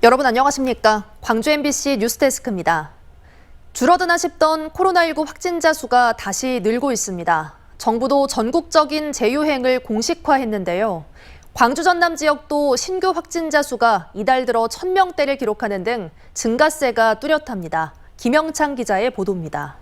여러분 안녕하십니까? 광주 MBC 뉴스데스크입니다. 줄어드나 싶던 코로나19 확진자 수가 다시 늘고 있습니다. 정부도 전국적인 재유행을 공식화했는데요. 광주 전남 지역도 신규 확진자 수가 이달 들어 1,000명대를 기록하는 등 증가세가 뚜렷합니다. 김영창 기자의 보도입니다.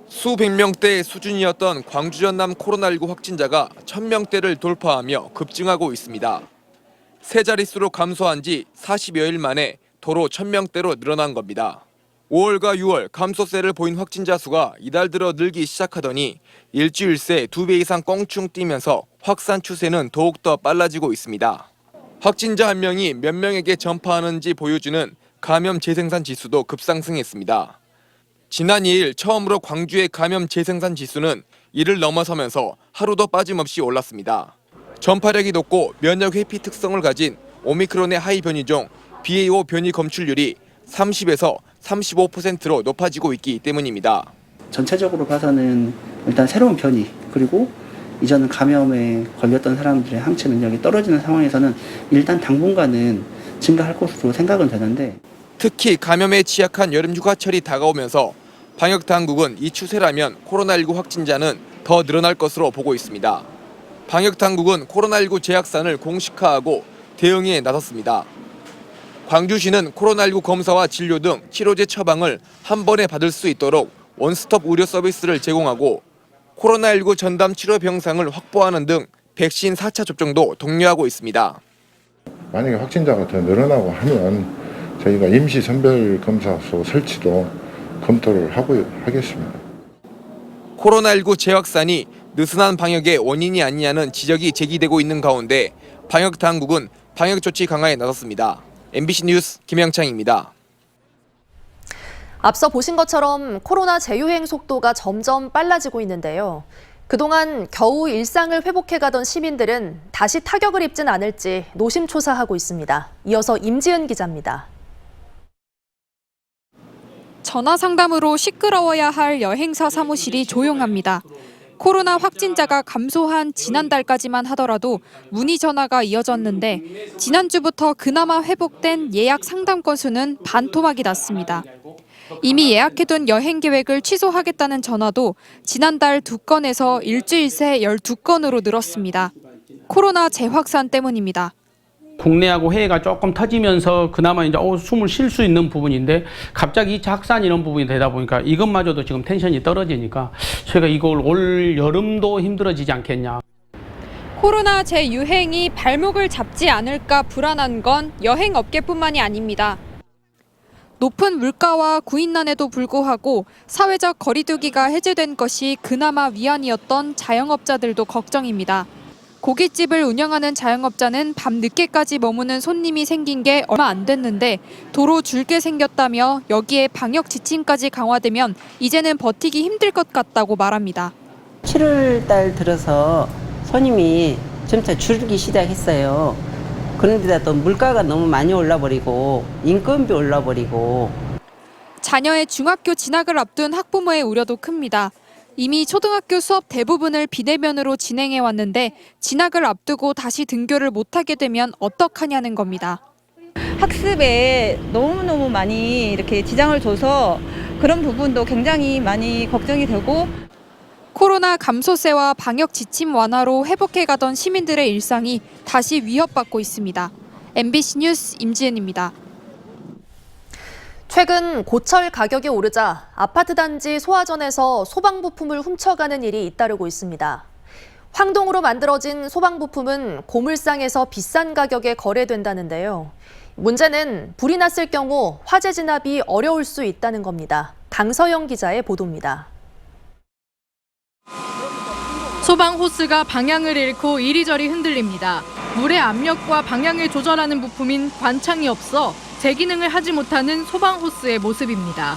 수백 명대 수준이었던 광주 전남 코로나19 확진자가 1,000명대를 돌파하며 급증하고 있습니다. 세 자릿수로 감소한 지 40여일 만에 도로 1,000명대로 늘어난 겁니다. 5월과 6월 감소세를 보인 확진자 수가 이달 들어 늘기 시작하더니 일주일 새 2배 이상 껑충 뛰면서 확산 추세는 더욱더 빨라지고 있습니다. 확진자 한 명이 몇 명에게 전파하는지 보여주는 감염 재생산 지수도 급상승했습니다. 지난 2일 처음으로 광주의 감염 재생산 지수는 1을 넘어서면서 하루도 빠짐없이 올랐습니다. 전파력이 높고 면역 회피 특성을 가진 오미크론의 하이 변이종 BA.5 변이 검출률이 30에서 35%로 높아지고 있기 때문입니다. 전체적으로 봐서는 일단 새로운 변이 그리고 이전 감염에 걸렸던 사람들의 항체 능력이 떨어지는 상황에서는 일단 당분간은 증가할 것으로 생각은 되는데 특히 감염에 취약한 여름 휴가철이 다가오면서 방역 당국은 이 추세라면 코로나19 확진자는 더 늘어날 것으로 보고 있습니다. 방역 당국은 코로나19 재확산을 공식화하고 대응에 나섰습니다. 광주시는 코로나19 검사와 진료 등 치료제 처방을 한 번에 받을 수 있도록 원스톱 의료 서비스를 제공하고 코로나19 전담 치료 병상을 확보하는 등 백신 4차 접종도 독려하고 있습니다. 만약에 확진자가 더 늘어나고 하면 저희가 임시 선별검사소 설치도 검토를 하겠습니다. 코로나19 재확산이 느슨한 방역의 원인이 아니냐는 지적이 제기되고 있는 가운데 방역 당국은 방역 조치 강화에 나섰습니다. MBC 뉴스 김영창입니다. 앞서 보신 것처럼 코로나 재유행 속도가 점점 빨라지고 있는데요. 그동안 겨우 일상을 회복해가던 시민들은 다시 타격을 입진 않을지 노심초사하고 있습니다. 이어서 임지은 기자입니다. 전화 상담으로 시끄러워야 할 여행사 사무실이 조용합니다. 코로나 확진자가 감소한 지난달까지만 하더라도 문의 전화가 이어졌는데 지난주부터 그나마 회복된 예약 상담 건수는 반토막이 났습니다. 이미 예약해둔 여행 계획을 취소하겠다는 전화도 지난달 2건에서 일주일 새 12건으로 늘었습니다. 코로나 재확산 때문입니다. 국내하고 해외가 조금 터지면서 그나마 이제 숨을 쉴 수 있는 부분인데 갑자기 2차 확산 이런 부분이 되다 보니까 이것마저도 지금 텐션이 떨어지니까 저희가 이걸 올 여름도 힘들어지지 않겠냐. 코로나 재유행이 발목을 잡지 않을까 불안한 건 여행업계뿐만이 아닙니다. 높은 물가와 구인난에도 불구하고 사회적 거리두기가 해제된 것이 그나마 위안이었던 자영업자들도 걱정입니다. 고깃집을 운영하는 자영업자는 밤 늦게까지 머무는 손님이 생긴 게 얼마 안 됐는데 도로 줄게 생겼다며 여기에 방역 지침까지 강화되면 이제는 버티기 힘들 것 같다고 말합니다. 7월 달 들어서 손님이 점차 줄기 시작했어요. 그런데다 또 물가가 너무 많이 올라버리고 인건비 올라버리고 자녀의 중학교 진학을 앞둔 학부모의 우려도 큽니다. 이미 초등학교 수업 대부분을 비대면으로 진행해 왔는데 진학을 앞두고 다시 등교를 못하게 되면 어떡하냐는 겁니다. 학습에 너무너무 많이 이렇게 지장을 줘서 그런 부분도 굉장히 많이 걱정이 되고 코로나 감소세와 방역 지침 완화로 회복해가던 시민들의 일상이 다시 위협받고 있습니다. MBC 뉴스 임지은입니다. 최근 고철 가격이 오르자 아파트 단지 소화전에서 소방부품을 훔쳐가는 일이 잇따르고 있습니다. 황동으로 만들어진 소방부품은 고물상에서 비싼 가격에 거래된다는데요. 문제는 불이 났을 경우 화재 진압이 어려울 수 있다는 겁니다. 강서영 기자의 보도입니다. 소방 호스가 방향을 잃고 이리저리 흔들립니다. 물의 압력과 방향을 조절하는 부품인 관창이 없어 제 기능을 하지 못하는 소방 호스의 모습입니다.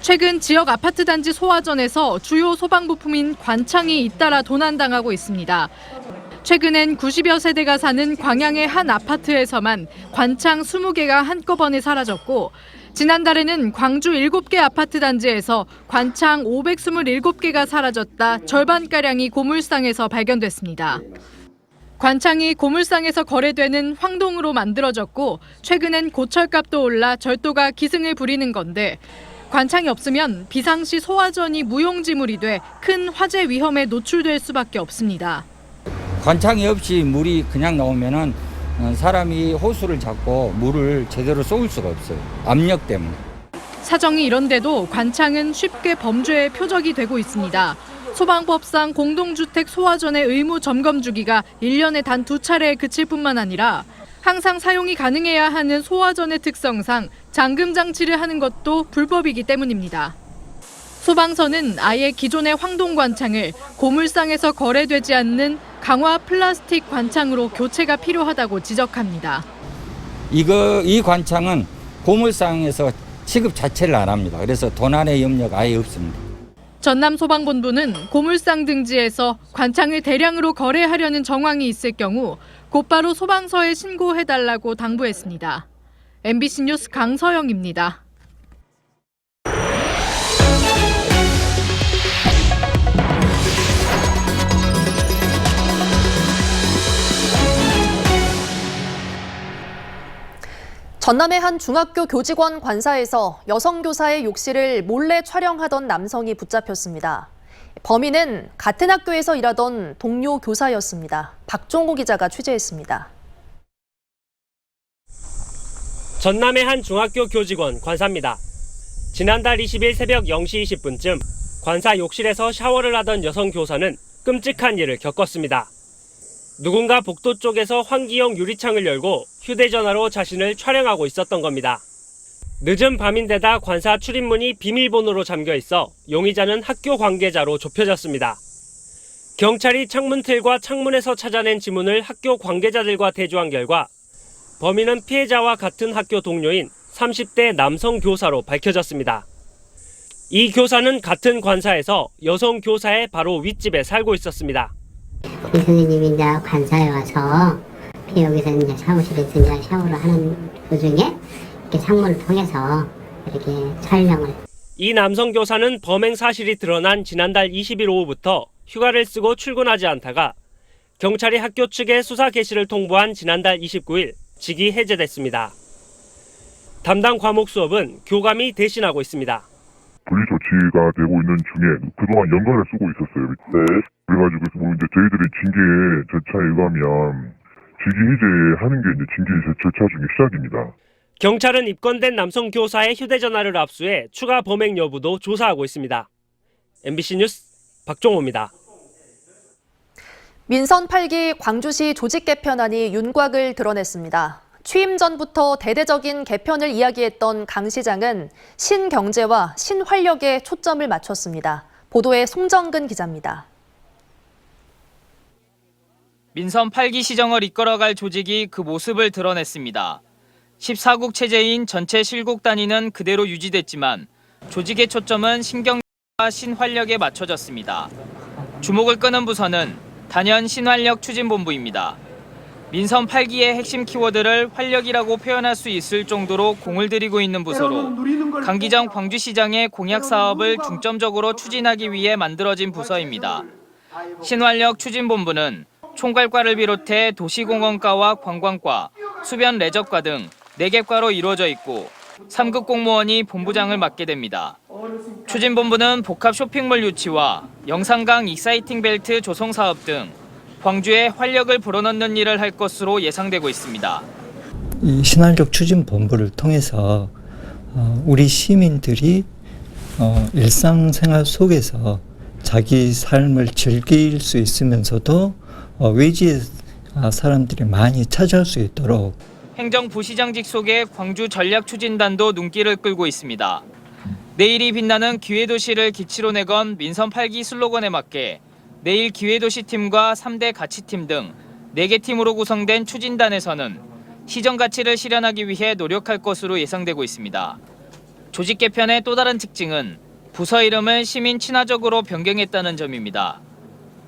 최근 지역 아파트 단지 소화전에서 주요 소방 부품인 관창이 잇따라 도난당하고 있습니다. 최근엔 90여 세대가 사는 광양의 한 아파트에서만 관창 20개가 한꺼번에 사라졌고 지난달에는 광주 7개 아파트 단지에서 관창 527개가 사라졌다 절반가량이 고물상에서 발견됐습니다. 관창이 고물상에서 거래되는 황동으로 만들어졌고 최근엔 고철값도 올라 절도가 기승을 부리는 건데 관창이 없으면 비상시 소화전이 무용지물이 돼 큰 화재 위험에 노출될 수밖에 없습니다. 관창이 없이 물이 그냥 나오면은 사람이 호수를 잡고 물을 제대로 쏘을 수가 없어요. 압력 때문에. 사정이 이런데도 관창은 쉽게 범죄의 표적이 되고 있습니다. 소방법상 공동주택 소화전의 의무 점검 주기가 1년에 단 2차례에 그칠 뿐만 아니라 항상 사용이 가능해야 하는 소화전의 특성상 잠금 장치를 하는 것도 불법이기 때문입니다. 소방서는 아예 기존의 황동 관창을 고물상에서 거래되지 않는 강화 플라스틱 관창으로 교체가 필요하다고 지적합니다. 이 관창은 고물상에서 취급 자체를 안 합니다. 그래서 도난의 염려가 아예 없습니다. 전남소방본부는 고물상 등지에서 관창을 대량으로 거래하려는 정황이 있을 경우 곧바로 소방서에 신고해달라고 당부했습니다. MBC 뉴스 강서영입니다. 전남의 한 중학교 교직원 관사에서 여성 교사의 욕실을 몰래 촬영하던 남성이 붙잡혔습니다. 범인은 같은 학교에서 일하던 동료 교사였습니다. 박종호 기자가 취재했습니다. 전남의 한 중학교 교직원 관사입니다. 지난달 20일 새벽 0시 20분쯤 관사 욕실에서 샤워를 하던 여성 교사는 끔찍한 일을 겪었습니다. 누군가 복도 쪽에서 환기용 유리창을 열고 휴대전화로 자신을 촬영하고 있었던 겁니다. 늦은 밤인데다 관사 출입문이 비밀번호로 잠겨 있어 용의자는 학교 관계자로 좁혀졌습니다. 경찰이 창문 틀과 창문에서 찾아낸 지문을 학교 관계자들과 대조한 결과 범인은 피해자와 같은 학교 동료인 30대 남성 교사로 밝혀졌습니다. 이 교사는 같은 관사에서 여성 교사의 바로 윗집에 살고 있었습니다. 우리 선생님이 이제 관사에 와서 여기서 이제 사무실에서 이제 샤워를 하는 도중에 이렇게 창문을 통해서 이렇게 촬영을. 이 남성 교사는 범행 사실이 드러난 지난달 20일 오후부터 휴가를 쓰고 출근하지 않다가 경찰이 학교 측에 수사 개시를 통보한 지난달 29일 직위 해제됐습니다. 담당 과목 수업은 교감이 대신하고 있습니다. 분리 조치가 되고 있는 중에 그동안 연가를 쓰고 있었어요. 네. 그래가지고 뭐 이제 저희들이 징계 절차에 의하면 직위 해제하는 게 이제 징계 절차 중에 시작입니다. 경찰은 입건된 남성 교사의 휴대전화를 압수해 추가 범행 여부도 조사하고 있습니다. MBC 뉴스 박종호입니다. 민선 8기 광주시 조직 개편안이 윤곽을 드러냈습니다. 취임 전부터 대대적인 개편을 이야기했던 강 시장은 신경제와 신활력에 초점을 맞췄습니다. 보도에 송정근 기자입니다. 민선 8기 시정을 이끌어갈 조직이 그 모습을 드러냈습니다. 14국 체제인 전체 실국 단위는 그대로 유지됐지만 조직의 초점은 신경제와 신활력에 맞춰졌습니다. 주목을 끄는 부서는 단연 신활력 추진본부입니다. 민선 8기의 핵심 키워드를 활력이라고 표현할 수 있을 정도로 공을 들이고 있는 부서로 강기정 광주시장의 공약 사업을 중점적으로 추진하기 위해 만들어진 부서입니다. 신활력 추진본부는 총괄과를 비롯해 도시공원과와 관광과, 수변 레저과 등 4개과로 이루어져 있고 3급 공무원이 본부장을 맡게 됩니다. 추진본부는 복합 쇼핑몰 유치와 영산강 익사이팅 벨트 조성 사업 등 광주에 활력을 불어넣는 일을 할 것으로 예상되고 있습니다. 이 신활력 추진본부를 통해서 우리 시민들이 일상생활 속에서 자기 삶을 즐길 수 있으면서도 외지의 사람들이 많이 차지할 수 있도록 행정부시장직 속의 광주 전략추진단도 눈길을 끌고 있습니다. 내일이 빛나는 기회도시를 기치로 내건 민선 8기 슬로건에 맞게 내일 기회도시팀과 3대 가치팀 등 4개 팀으로 구성된 추진단에서는 시정 가치를 실현하기 위해 노력할 것으로 예상되고 있습니다. 조직 개편의 또 다른 특징은 부서 이름을 시민 친화적으로 변경했다는 점입니다.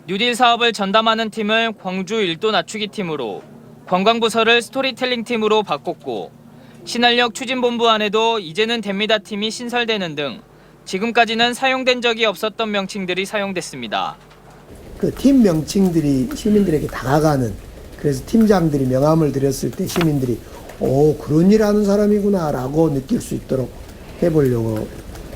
뉴딜 사업을 전담하는 팀을 광주 일도 낮추기 팀으로, 관광부서를 스토리텔링 팀으로 바꿨고 신활력 추진본부 안에도 이제는 됩니다 팀이 신설되는 등 지금까지는 사용된 적이 없었던 명칭들이 사용됐습니다. 그 팀 명칭들이 시민들에게 다가가는 그래서 팀장들이 명함을 드렸을 때 시민들이 그런 일 하는 사람이구나라고 느낄 수 있도록 해보려고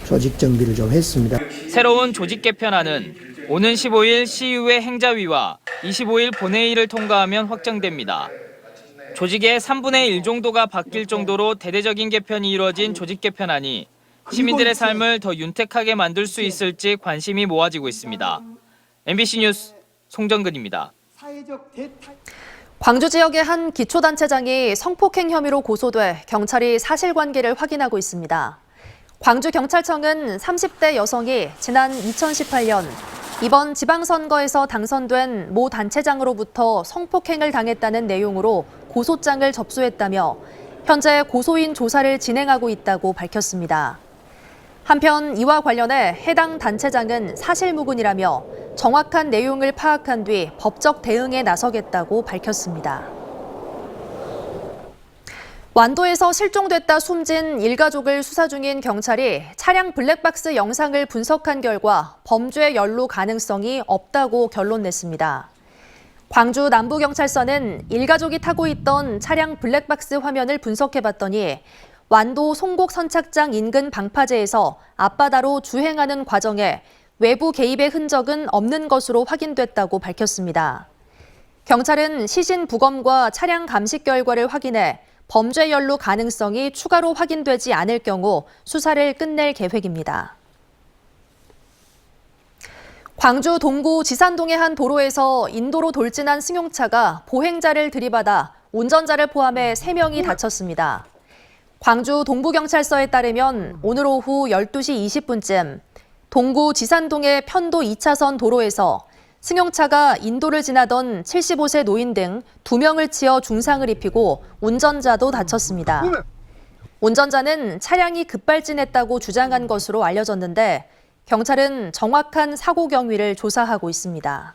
조직 정비를 좀 했습니다. 새로운 조직 개편안은 오는 15일 시의회 행자위와 25일 본회의를 통과하면 확정됩니다. 조직의 3분의 1 정도가 바뀔 정도로 대대적인 개편이 이루어진 조직 개편안이 시민들의 삶을 더 윤택하게 만들 수 있을지 관심이 모아지고 있습니다. MBC 뉴스 송정근입니다. 광주 지역의 한 기초단체장이 성폭행 혐의로 고소돼 경찰이 사실관계를 확인하고 있습니다. 광주경찰청은 30대 여성이 지난 2018년 이번 지방선거에서 당선된 모 단체장으로부터 성폭행을 당했다는 내용으로 고소장을 접수했다며 현재 고소인 조사를 진행하고 있다고 밝혔습니다. 한편 이와 관련해 해당 단체장은 사실무근이라며 정확한 내용을 파악한 뒤 법적 대응에 나서겠다고 밝혔습니다. 완도에서 실종됐다 숨진 일가족을 수사 중인 경찰이 차량 블랙박스 영상을 분석한 결과 범죄 연루 가능성이 없다고 결론냈습니다. 광주 남부경찰서는 일가족이 타고 있던 차량 블랙박스 화면을 분석해봤더니 완도 송곡 선착장 인근 방파제에서 앞바다로 주행하는 과정에 외부 개입의 흔적은 없는 것으로 확인됐다고 밝혔습니다. 경찰은 시신 부검과 차량 감식 결과를 확인해 범죄 연루 가능성이 추가로 확인되지 않을 경우 수사를 끝낼 계획입니다. 광주 동구 지산동의 한 도로에서 인도로 돌진한 승용차가 보행자를 들이받아 운전자를 포함해 3명이 다쳤습니다. 광주 동부경찰서에 따르면 오늘 오후 12시 20분쯤 동구 지산동의 편도 2차선 도로에서 승용차가 인도를 지나던 75세 노인 등 2명을 치어 중상을 입히고 운전자도 다쳤습니다. 운전자는 차량이 급발진했다고 주장한 것으로 알려졌는데 경찰은 정확한 사고 경위를 조사하고 있습니다.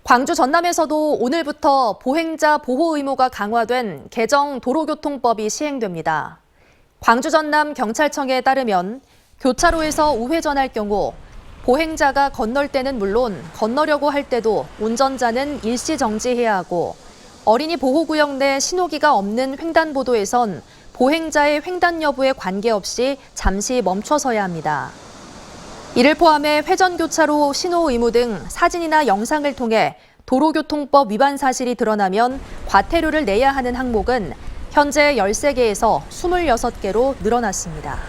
광주 전남에서도 오늘부터 보행자 보호 의무가 강화된 개정 도로교통법이 시행됩니다. 광주 전남 경찰청에 따르면 교차로에서 우회전할 경우 보행자가 건널 때는 물론 건너려고 할 때도 운전자는 일시 정지해야 하고 어린이 보호구역 내 신호기가 없는 횡단보도에선 보행자의 횡단 여부에 관계없이 잠시 멈춰서야 합니다. 이를 포함해 회전교차로 신호 의무 등 사진이나 영상을 통해 도로교통법 위반 사실이 드러나면 과태료를 내야 하는 항목은 현재 13개에서 26개로 늘어났습니다.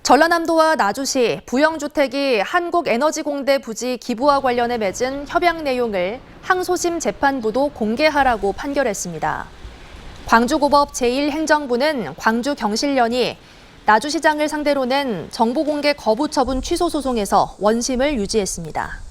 전라남도와 나주시 부영주택이 한국에너지공대 부지 기부와 관련해 맺은 협약 내용을 항소심 재판부도 공개하라고 판결했습니다. 광주고법 제1행정부는 광주경실련이 나주시장을 상대로 낸 정보공개 거부 처분 취소 소송에서 원심을 유지했습니다.